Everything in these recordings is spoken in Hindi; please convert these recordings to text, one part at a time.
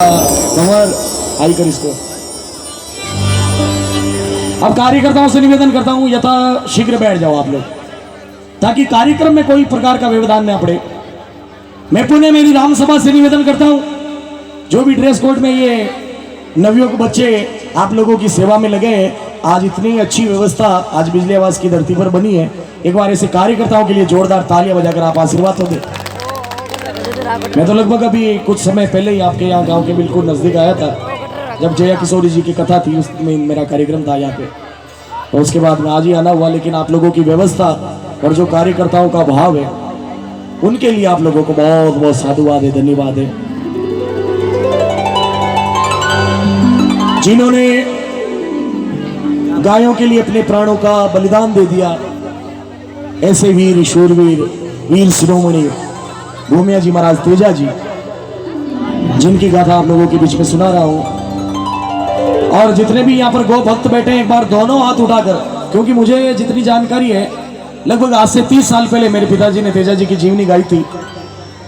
कमर हाई कर इसको। अब कार्यकर्ताओं से निवेदन करता हूं यथा शीघ्र बैठ जाओ आप लोग, ताकि कार्यक्रम में कोई प्रकार का व्यवधान न पड़े। मैं पुनः मेरी राम सभा से निवेदन करता हूं, जो भी ड्रेस कोड में ये नवयुवक बच्चे आप लोगों की सेवा में लगे हैं, आज इतनी अच्छी व्यवस्था आज बिजली आवास की धरती पर बनी है। एक बार ऐसे कार्यकर्ताओं के लिए जोरदार तालियां बजाकर आप आशीर्वाद हो दे। मैं तो लगभग अभी कुछ समय पहले ही आपके यहाँ गांव के बिल्कुल नजदीक आया था, जब जया किशोरी जी की कथा थी, उसमें मेरा कार्यक्रम था यहाँ पे, तो उसके बाद में आज ही आना हुआ। लेकिन आप लोगों की व्यवस्था और जो कार्यकर्ताओं का भाव है, उनके लिए आप लोगों को बहुत बहुत साधुवाद है, धन्यवाद है। जिन्होंने गायों के लिए अपने प्राणों का बलिदान दे दिया, ऐसे वीर शूरवीर वीर शिरोमणि भूमिया जी महाराज तेजा जी, जिनकी गाथा आप लोगों के बीच में सुना रहा हूं। और जितने भी यहाँ पर गौ भक्त बैठे हैं, एक बार दोनों हाथ उठाकर, क्योंकि मुझे जितनी जानकारी है, लगभग आज से 30 साल पहले मेरे पिताजी ने तेजा जी की जीवनी गाई थी,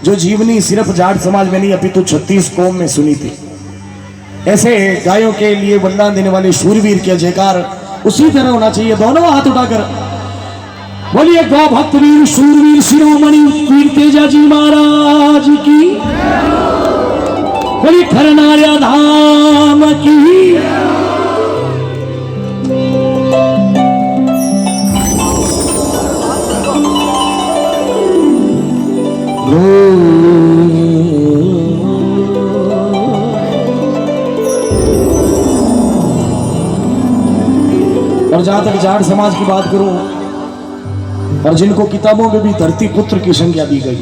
जो जीवनी सिर्फ जाट समाज में नहीं अपितु 36 कौम में सुनी थी। ऐसे गायों के लिए बलिदान देने वाले शूरवीर के जयकार उसी तरह होना चाहिए। दोनों हाथ उठाकर बोलिए गौ भक्त वीर शूरवीर शिरोमणि वीर तेजा जी महाराज की, बोलिए खरनारिया धाम की। और जहां तक जाट समाज की बात करूं, और जिनको किताबों में भी धरती पुत्र की संज्ञा दी गई,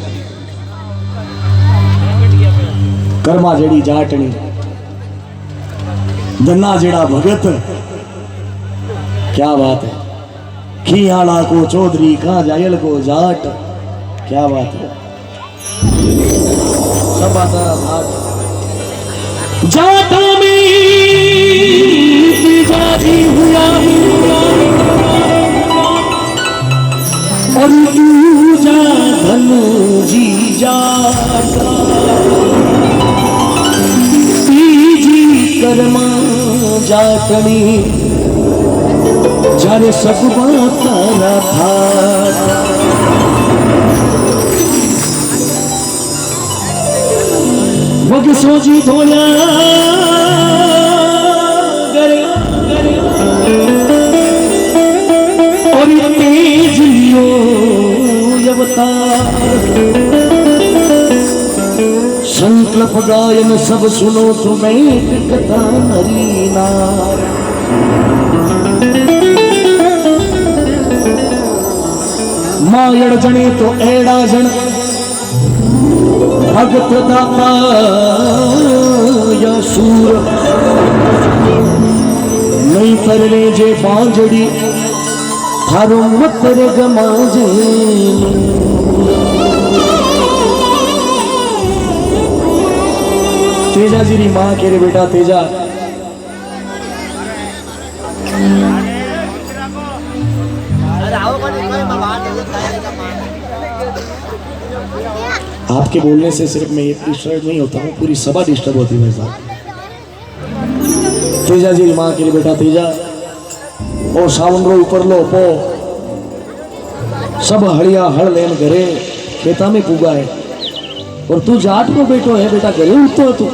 कर्मा जेड़ी जाटनी, दन्ना जेड़ा भगत, क्या बात है। खियाला को चौधरी, कहां जायल को जाट, क्या बात है। सब आता जाटा में जाती हुआ और जा धनु जी जाता, तीजी कर्मा जाटनी जारे सब तारा था। वो सोची धोया गरे और तेजियो संकल्प गायन सब सुनो तुम्हें कथा हरी नार। मायड़ जने तो एड़ा जन भगत दाता या सूर नहीं परले जे बांजड़ी थारो मत रे गमाजे। तेजा जी री मां के रे बेटा तेजा, आपके बोलने से सिर्फ मैं एक डिस्टर्ब नहीं होता हूँ, पूरी सभा डिस्टर्ब होती है मेरे साथ। तेजा जी री मां के रे बेटा तेजा, ओ सावन रो ऊपर लो पो सब हड़िया हड़ लेन घरे खेता में पुगा है, और तू जाट को बेटो है बेटा, घरे उठतो तू।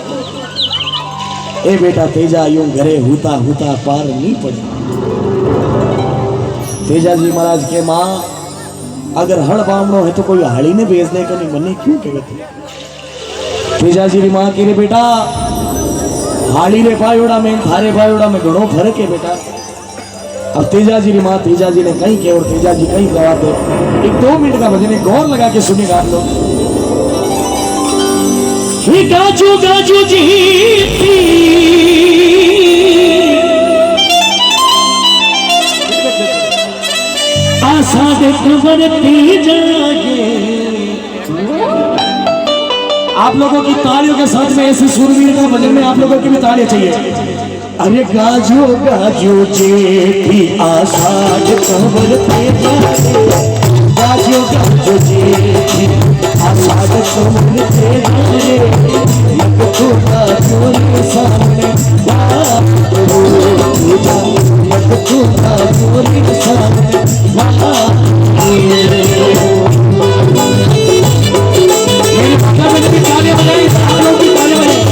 ए बेटा तेजा यूं घरे हुता हुता पार नहीं पड़े। तेजा जी महाराज के माँ, अगर हड़ बामणो है तो कोई हड़ी ने बेचने का नहीं, मने क्यों कहते। तेजा जी री माँ के रे बेटा, हाड़ी रे पायोड़ा में थारे पायोड़ा में घणो फर्क है बेटा। अब तेजा जी री माँ तेजा जी ने कहीं के और तेजा जी कहीं गवाते। एक 2 मिनट का भजन गौर लगा के सुनिएगा आप लोग। गाजू गाजू जी आशा दे खबर जागे। आप लोगों की तालियों के साथ में ऐसे सूरवीर का भजन में आप लोगों की भी तालियां चाहिए। अरे गाजो गाजो जेठी आशा दे खबर जागे, गाजो गाजो जेठी आषाढ़ कमल तेरे लग तूता जोरी सामने लग तूता जोरी सामने मेरी भाषा में भी तालियां बजाई, आप लोग भी तालियां बजाई।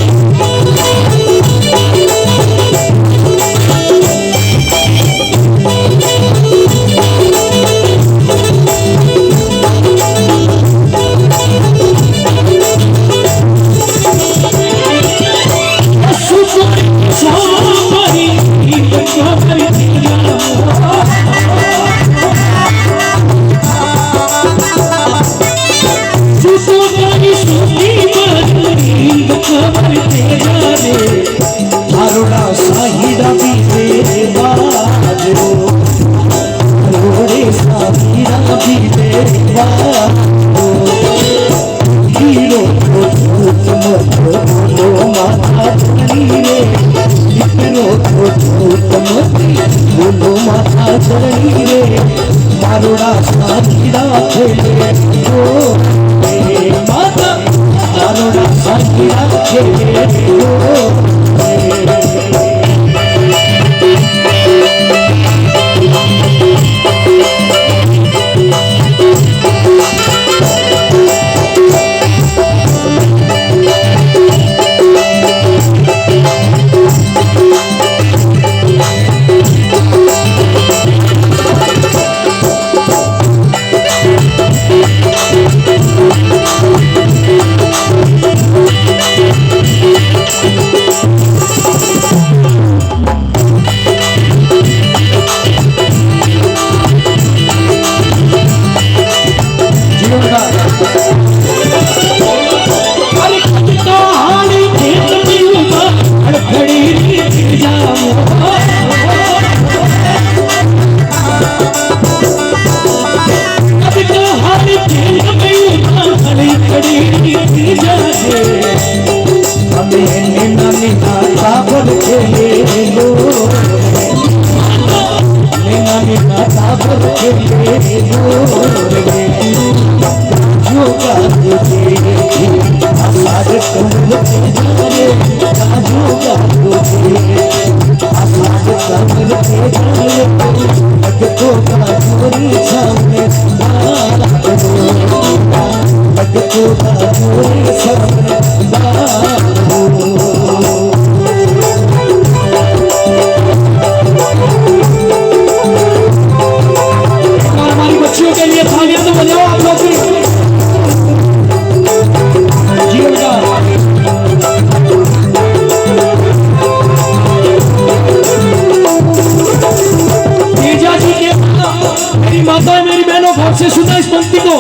से सुना इस पंक्ति को।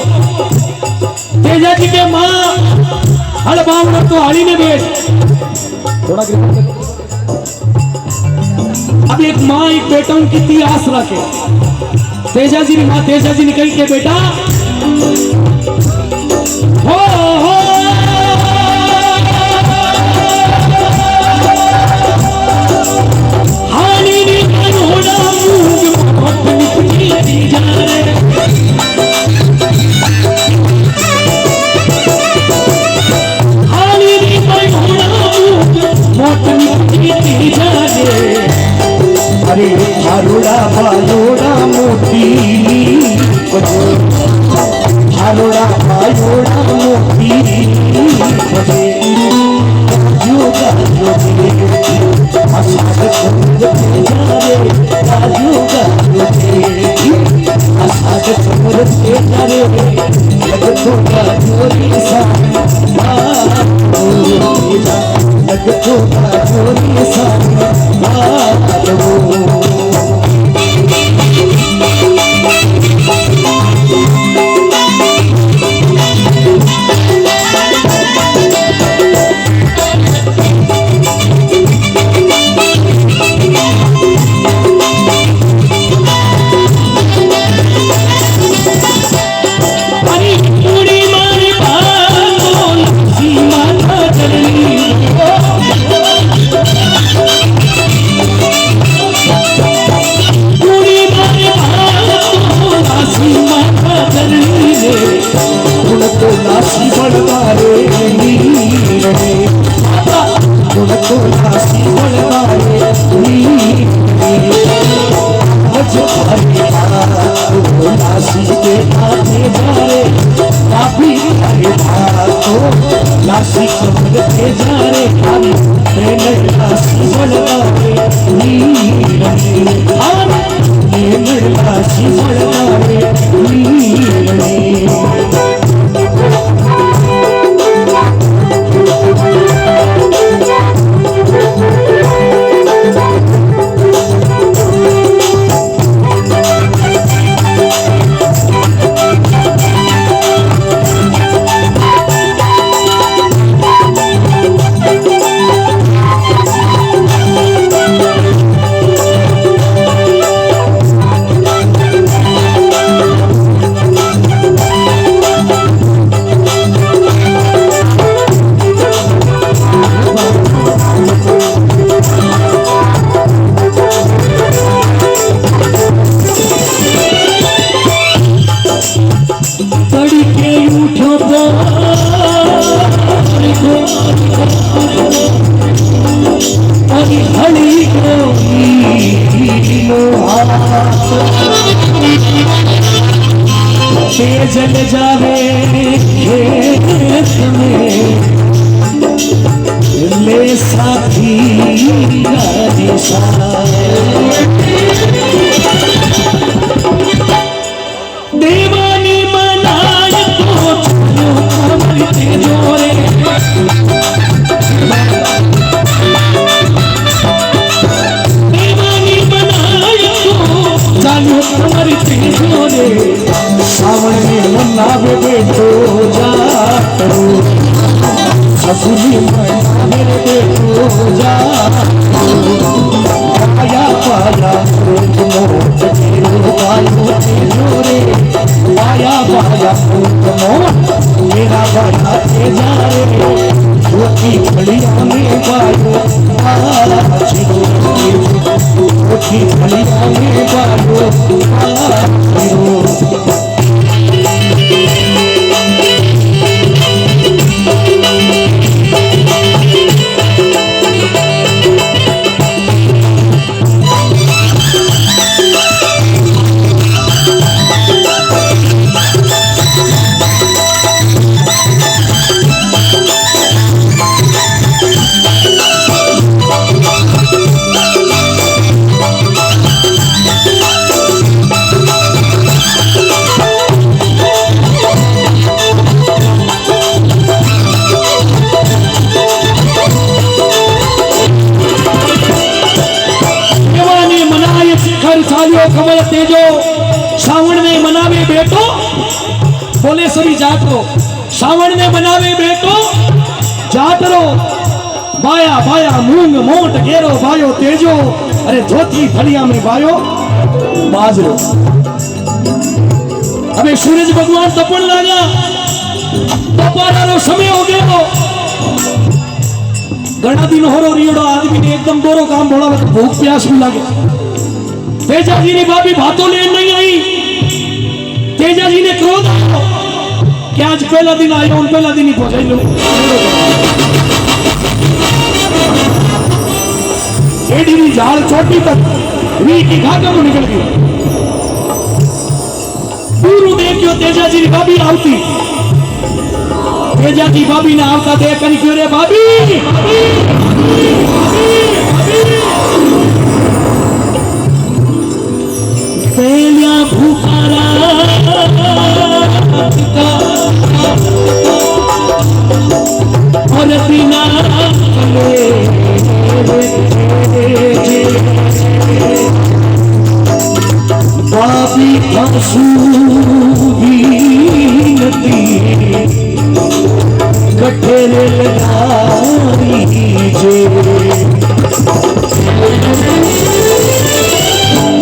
तेजा जी के माँ हल बावड़ तो हाली में बैठ थोड़ा अब एक माँ एक बेटा उनकी ती आस रखे। तेजा जी ने माँ तेजा जी निकल के बेटा हो हाली ने होना मूंग निकली जा रे अरे हारोड़ा भालोड़ा मोती हारोड़ा भालोड़ा मोती योगा योगे असाध योगा योगे असाध समुद्र से जारे लगतोगा जोरी सा लगतोगा जोरी सा लासी बलदारे लासी के आगे जा रे काफी लासी कमर के जा रे लासी बलदारे लासी बलदारे जल जावे खेत में ले साथी देवानी मनाए तो चलो कमर जोरे देवानी बनाए तो चलो कमर जोरे सावन में मनावे बेटो जाटो ससुरी मनावे बेटो जाटो पाया पाया मोट तेरो पायो तेरो रे पाया पाया मोट मेरा बड़ा ते जा रे छोटी फलिया में पायो छोटी फलिया में पायो कमल तेजो सावण में मनावे बेटो बोले सभी जाटरो सावण में मनावे बेटो जाटरो बाया बाया मूंग मोट घेरो बायो तेजो अरे धोती फलिया में बायो बाजरो अबे सूरज भगवान तपन लागा तपारा समय हो गयो घना दिन हो रियोड़ो आदमी ने एकदम दोरो काम बोला भूख प्यास भी लगे तेजा जी ने भाभी भातों लेन नहीं आई तेजा जी ने क्रोध क्या आज पहला दिन आया उन पहला दिन ही पहुंचाई लो एडी झाड़ चोटी तक वी की घाटा में निकल गई पूरू देखियो तेजा जी ने भाभी आवती तेजा जी भाभी ने आवता देख कर क्यों रे भाभी पहला भूखारा और बिना बाबी खसूगी नदी कठेरे लगारी जे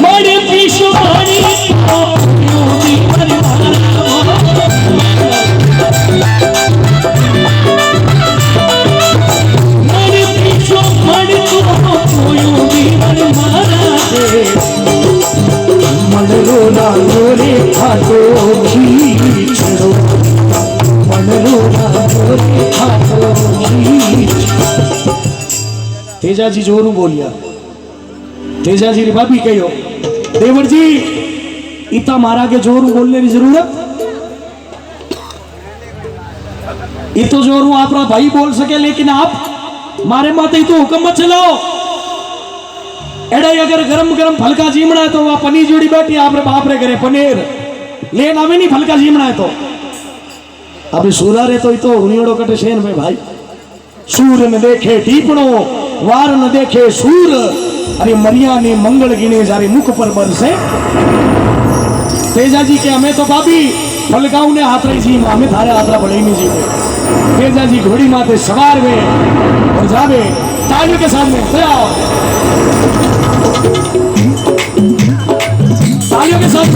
बड़े पिछवाड़ी मडरो ना लोरे खातो तेजा जी जोरू बोलिया। तेजा जी री भाभी कहो देवर जी इतना मारा के जोरू बोलने की जरूरत, इतो जोरू आप भाई बोल सके, लेकिन आप मारे माते तो हुक्म मत चलाओ। एडे अगर गरम गरम फलका जीमना है तो वह पनीर जोड़ी बैठी आप रे बाप रे करे पनीर लेन आवे नहीं, फलका जीमना है तो अभी सूरा रे तो इतो हुनियोड़ो कटे शेन में भाई। सूर न देखे टीपणो वार न देखे सूर, अरे मरिया ने मंगल गिने जारे मुख पर बरसे। तेजा जी के हमें तो भाभी फलकाऊ ने हाथ रही जी, हमें थारे हाथ बड़े नहीं जी। तेजा जी घोड़ी माते सवार में और जावे तालियों के सामने तालियों के साथ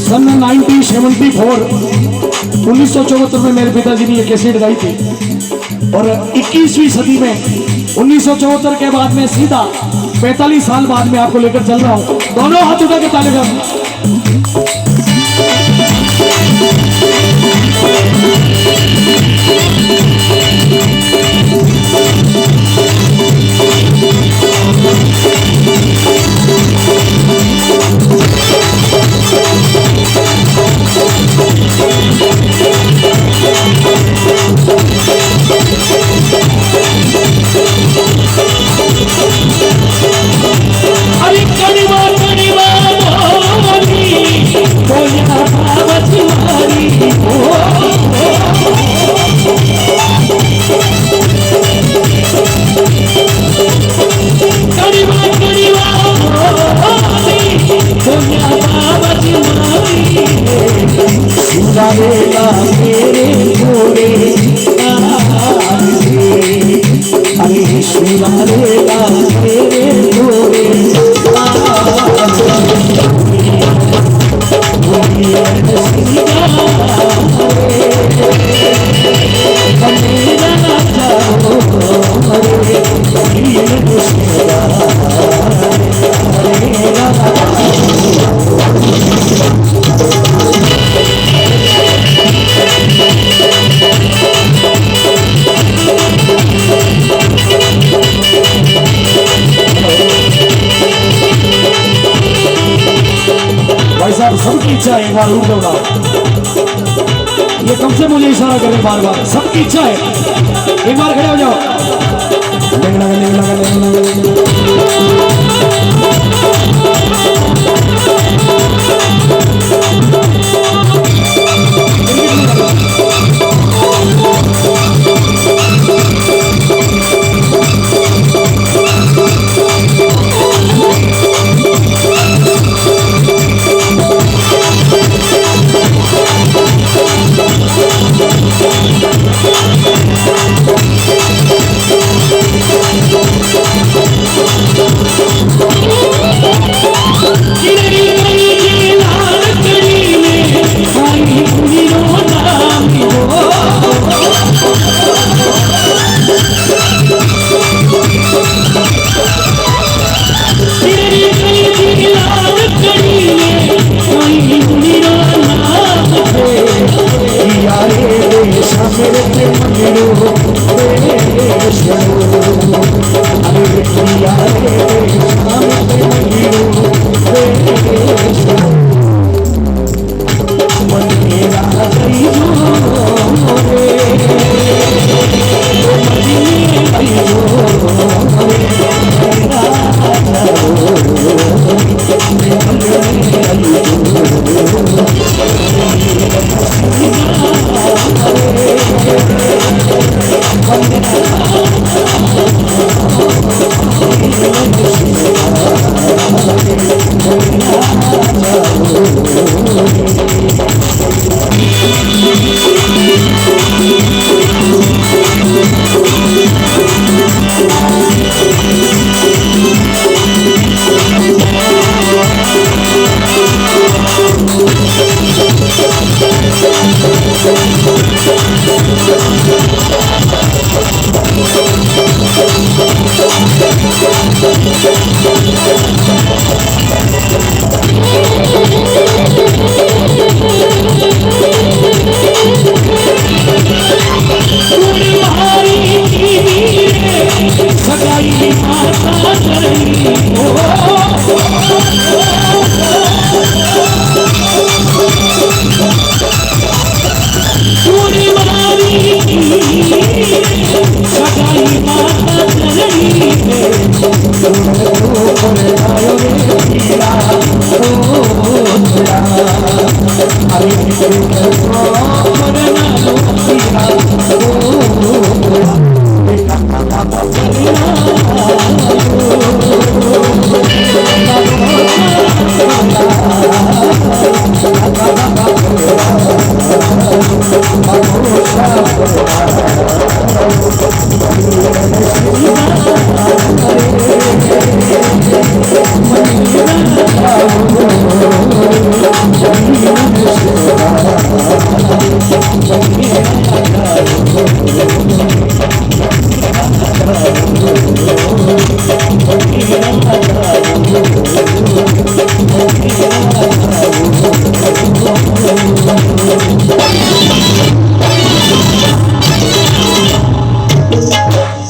सन 1974 में मेरे पिताजी ने ये कैसेट गाई थी, और 21वीं सदी में 1974 के बाद में सीधा 45 साल बाद में आपको लेकर चल रहा हूं। दोनों हाथ उठा के ताली बजाओ। सबकी इच्छा है एक बार रूप दौड़ा, ये कब से मुझे इशारा करे बार बार, सबकी इच्छा है एक बार खड़े हो जाओ।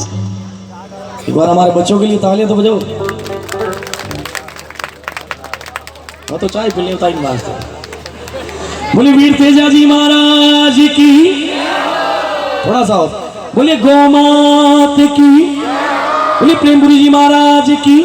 एक बार हमारे बच्चों के लिए तालियां तो बजाओ। हाँ तो चाय पीने उतारी वास्ते बोले वीर तेजा जी महाराज की थोड़ा सा बोले गौ मात की बोले प्रेमपुरी जी महाराज की